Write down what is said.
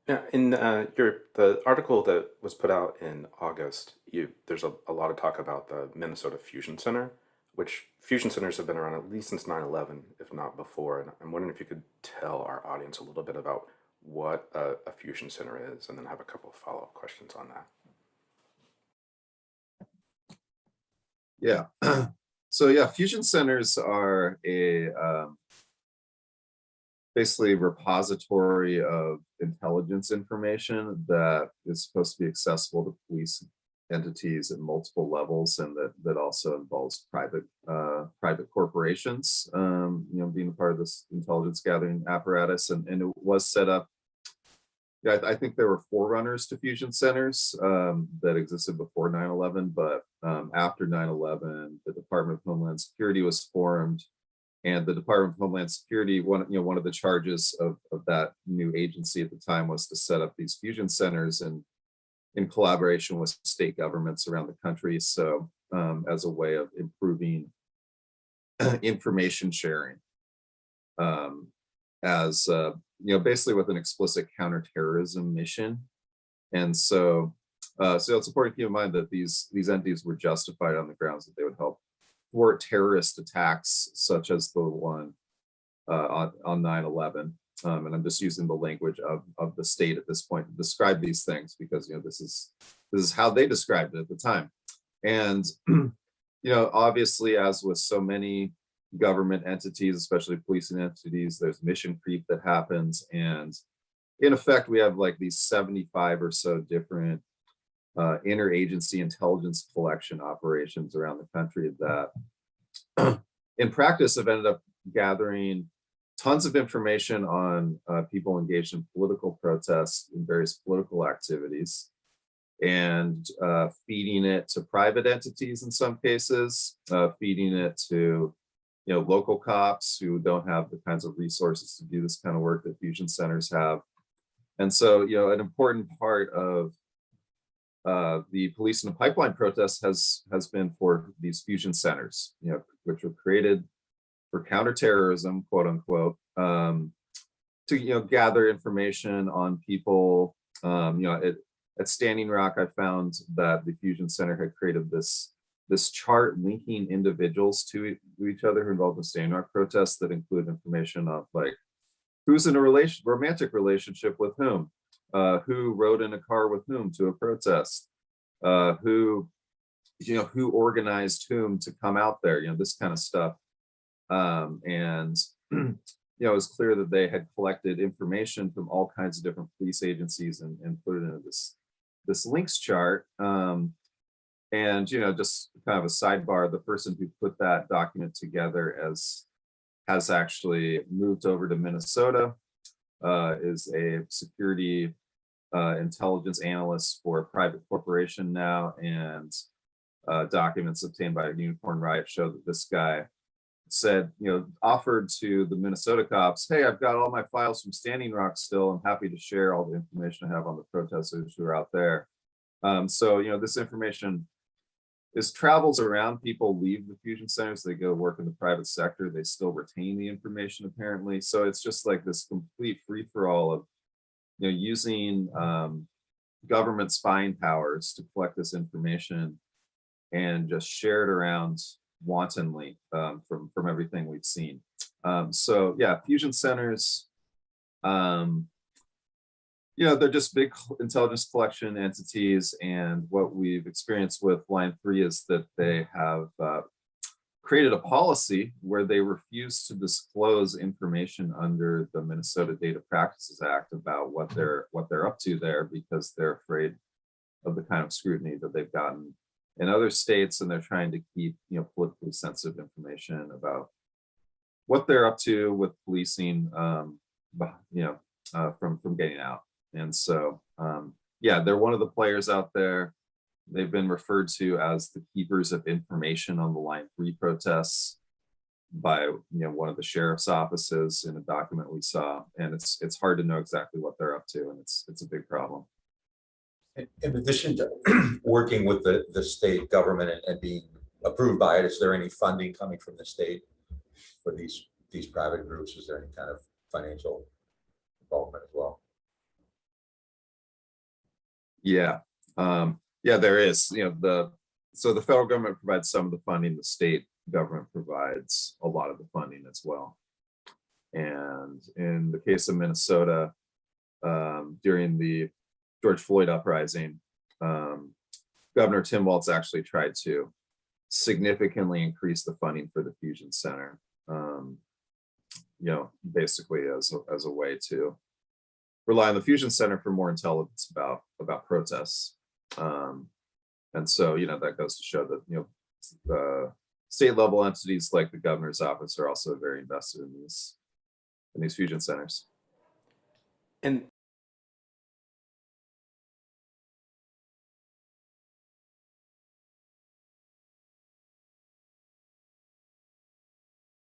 Yeah, in the article that was put out in August, there's a lot of talk about the Minnesota Fusion Center, which fusion centers have been around at least since 9/11, if not before. And I'm wondering if you could tell our audience a little bit about what a fusion center is, and then have a couple of follow-up questions on that. Yeah. So yeah, fusion centers are a basically a repository of intelligence information that is supposed to be accessible to police entities at multiple levels, and that also involves private corporations, being a part of this intelligence gathering apparatus. And it was set up. Yeah, I think there were forerunners to fusion centers that existed before 9/11, but after 9/11, the Department of Homeland Security was formed, and the Department of Homeland Security, one of the charges of that new agency at the time was to set up these fusion centers in collaboration with state governments around the country. So as a way of improving information sharing, um, as basically with an explicit counterterrorism mission. And so it's important to keep in mind that these entities were justified on the grounds that they would help thwart terrorist attacks such as the one on 9/11. And I'm just using the language of the state at this point to describe these things, because this is how they described it at the time. And obviously, as with so many government entities, especially policing entities, there's mission creep that happens. And in effect, we have like these 75 or so different interagency intelligence collection operations around the country that in practice have ended up gathering tons of information on people engaged in political protests and various political activities, and feeding it to private entities in some cases, feeding it to local cops who don't have the kinds of resources to do this kind of work that fusion centers have. And so an important part of the police in the pipeline protests has been for these fusion centers, which were created for counterterrorism, quote unquote, to gather information on people. At Standing Rock, I found that the fusion center had created this chart linking individuals to each other who involved in Standing Rock protests that include information of like who's in a romantic relationship with who rode in a car with whom to a protest, who organized whom to come out there, this kind of stuff. And it was clear that they had collected information from all kinds of different police agencies and put it into this links chart. And just kind of a sidebar, the person who put that document together has actually moved over to Minnesota, is a security intelligence analyst for a private corporation now, and documents obtained by Unicorn Riot show that this guy said, offered to the Minnesota cops, hey, I've got all my files from Standing Rock still. I'm happy to share all the information I have on the protesters who are out there. So this information travels around. People leave the fusion centers, they go work in the private sector, they still retain the information apparently. So it's just like this complete free-for-all of using government spying powers to collect this information and just share it around wantonly, from everything we've seen. So yeah, fusion centers, they're just big intelligence collection entities. And what we've experienced with Line 3 is that they have created a policy where they refuse to disclose information under the Minnesota Data Practices Act about what they're up to there, because they're afraid of the kind of scrutiny that they've gotten in other states, and they're trying to keep politically sensitive information about what they're up to with policing, from getting out. And so, yeah, they're one of the players out there. They've been referred to as the keepers of information on the Line 3 protests by one of the sheriff's offices in a document we saw, and it's hard to know exactly what they're up to, and it's a big problem. In addition to working with the state government and being approved by it, is there any funding coming from the state for these private groups? Is there any kind of financial involvement as well? Yeah, yeah, there is, so the federal government provides some of the funding, the state government provides a lot of the funding as well. And in the case of Minnesota, during the George Floyd uprising, Governor Tim Walz actually tried to significantly increase the funding for the Fusion Center, basically as a way to rely on the Fusion Center for more intelligence about protests. And so, that goes to show that, the state level entities like the governor's office are also very invested in these fusion centers. And